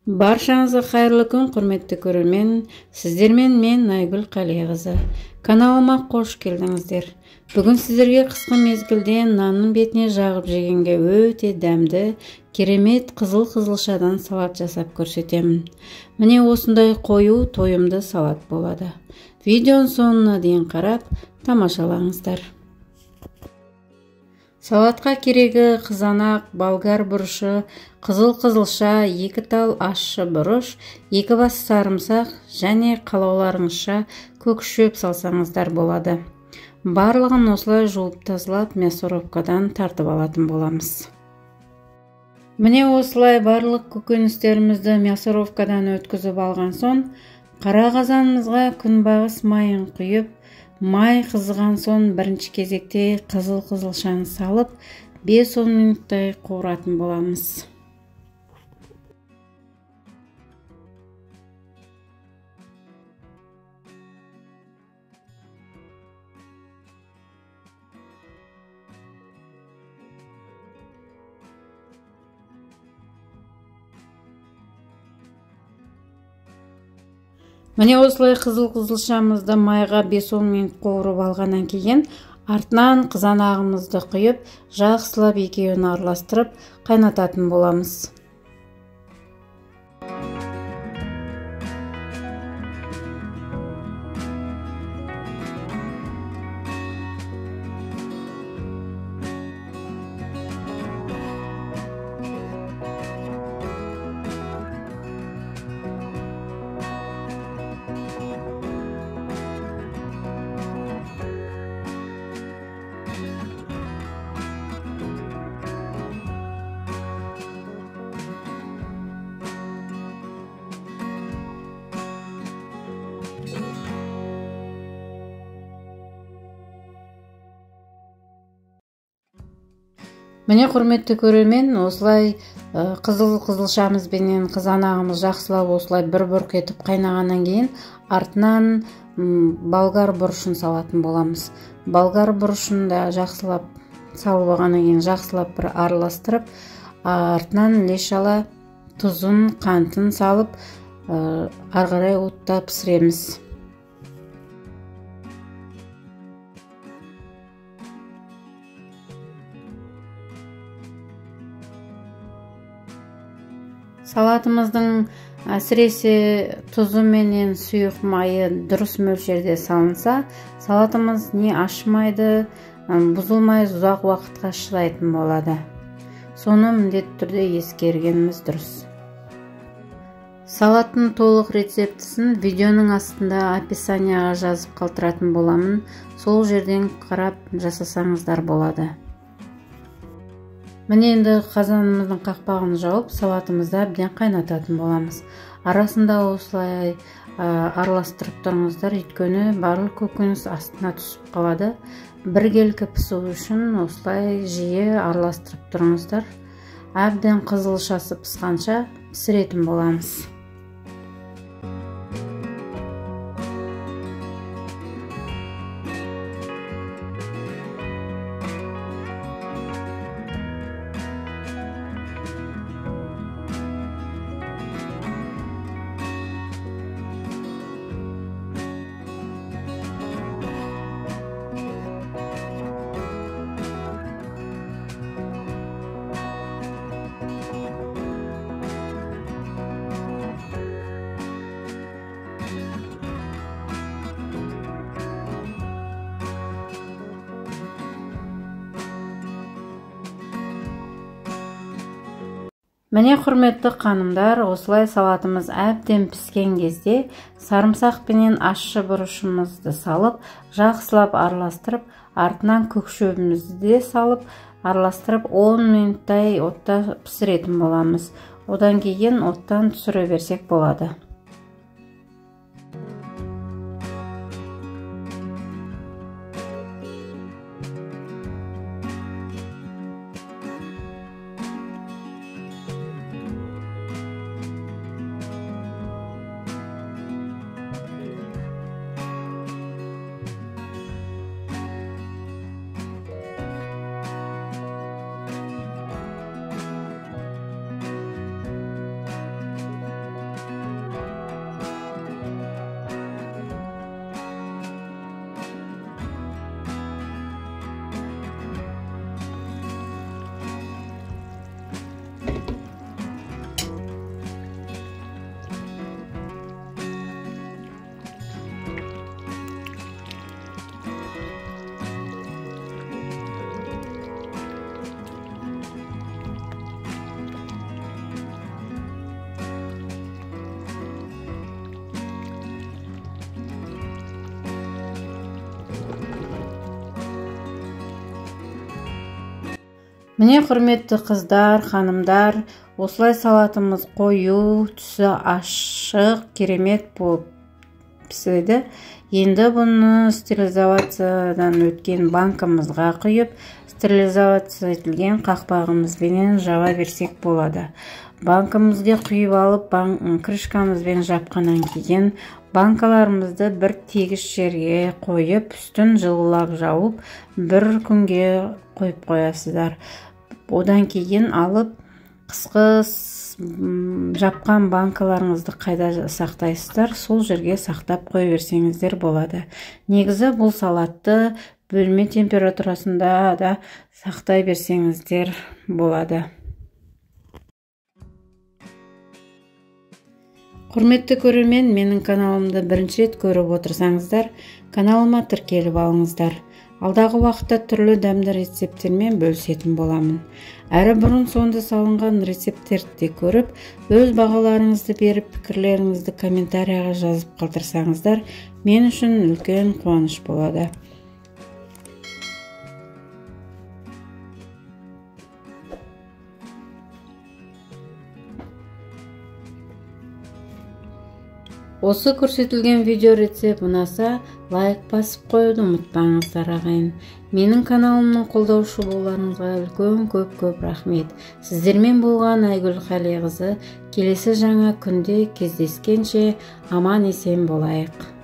Баршаңызға қайырлы күн, құрметті көрермен. Сіздермен мен Айгүл Қалиқызы. Каналыма қош келдіңіздер. Бүгін сіздерге қысқы мезгілде нанның бетіне жағып жегенге өте дәмді, керемет қызыл-қызылшадан салат жасап көрсетемін. Міне осындай қою тойымды салат болады. Видеоның соңына дейін қарап, тамашалаңыздар. Салатқа керегі қызанақ, болгар бұрышы, қызыл-қызылша, 2 тал ащы бұрыш, 2 бас сарымсақ және қалауларыңызша көк шөп салсаңыздар болады. Барлығын осылай жуып тазалап мясорубкадан тартып алатын боламыз. Міне осылай барлық көкөністерімізді мясорубкадан өткізіп алған соң, қара қазанымызға күнбағыс майын құйып, май қызған соң бірінші кезекте қызыл-қызылшаны салып, 5-10 минуттай қуыратын боламыз. Міне осылай қызыл-қызылшамызды майға 5-10 минут қуырып алғаннан кейін, артынан қызанағымызды құйып, жақсылап екеуін араластырып қайнататын боламыз. Міне құрметті көрермен, осылай қызыл-қызылшамыз бенен қызанағымыз жақсылап осылай бір бұрқ етіп қайнағаннан кейін, артынан болгар бұрышын салатын боламыз. Болгар бұрышын да жақсылап салып алғаннан кейін жақсылап бір араластырып, артынан іле-шала тұзын, қантын салып, ары қарай отта пісіреміз. Салатымыздың әсіресе тұзы менен сұйық майы дұрыс мөлшерде салынса, салатымыз не ашымайды, бұзылмай ұзақ уақытқа шыдайтын болады. Соны міндетті түрде ескергеніміз дұрыс. Салаттың толық рецептісін видеоның астында описанияға жазып қалдыратын боламын. Сол жерден қарап жасасаңыздар болады. Міне енді қазанымыздың қақпағын жауып, салатымызды әбден қайнататын боламыз. Арасында осылай араластырып тұрыңыздар, өйткені барлық көкөніс астына түсіп қалады. Біркелкі пісу үшін осылай жиі араластырып тұрыңыздар. Әбден қызылшасы пісқанша пісіретін боламыз. Міне құрметті қанымдар, осылай салатымыз әбден піскен кезде сарымсақ пенен ащы бұрышымызды салып, жақсылап араластырып, артынан көк шөбімізді де салып, араластырып 10 минуттай отта пісіретін боламыз. Одан кейін оттан түсіре берсек болады. Міне құрметті қыздар, ханымдар, осылай салатымыз қою, түсі ашық, керемет болып піседі. Енді бұны стерилизациядан өткен банкамызға құйып, стерилизация етілген қақпағымызбен жаба берсек болады. Банкамызға құйып алып, крышкамызбен жапқаннан кейін банкаларымызды бір тегіс жерге қойып, үстін жылылап жауып, бір күнге қойып қоясыздар. Одан кейін алып, қысқы жапқан банкаларыңызды қайда сақтайсыздар, сол жерге сақтап қой берсеңіздер болады. Негізі бұл салатты бөлме температурасында да сақтай берсеңіздер болады. Құрметті көрермен, менің каналымды бірінші рет көріп отырсаңыздар, каналыма тіркеліп алыңыздар. Алдағы уақытта түрлі дәмді рецепттермен бөлісетін боламын. Әрі бұрын сонды салынған рецепттерді көріп, өз бағаларыңызды беріп, пікірлеріңізді комментарияға жазып қалдырсаңыздар, мен үшін үлкен қуаныш болады. Осы көрсетілген видео рецепт ұнаса, лайк басып қоюды ұмытпаңыздар ағайын. Менің каналымның қолдаушы болғаныңызға үлкен көп рахмет. Сіздермен болған Айгүл Қалиқызы. Келесі жаңа күнде кездескенше аман есен болайық.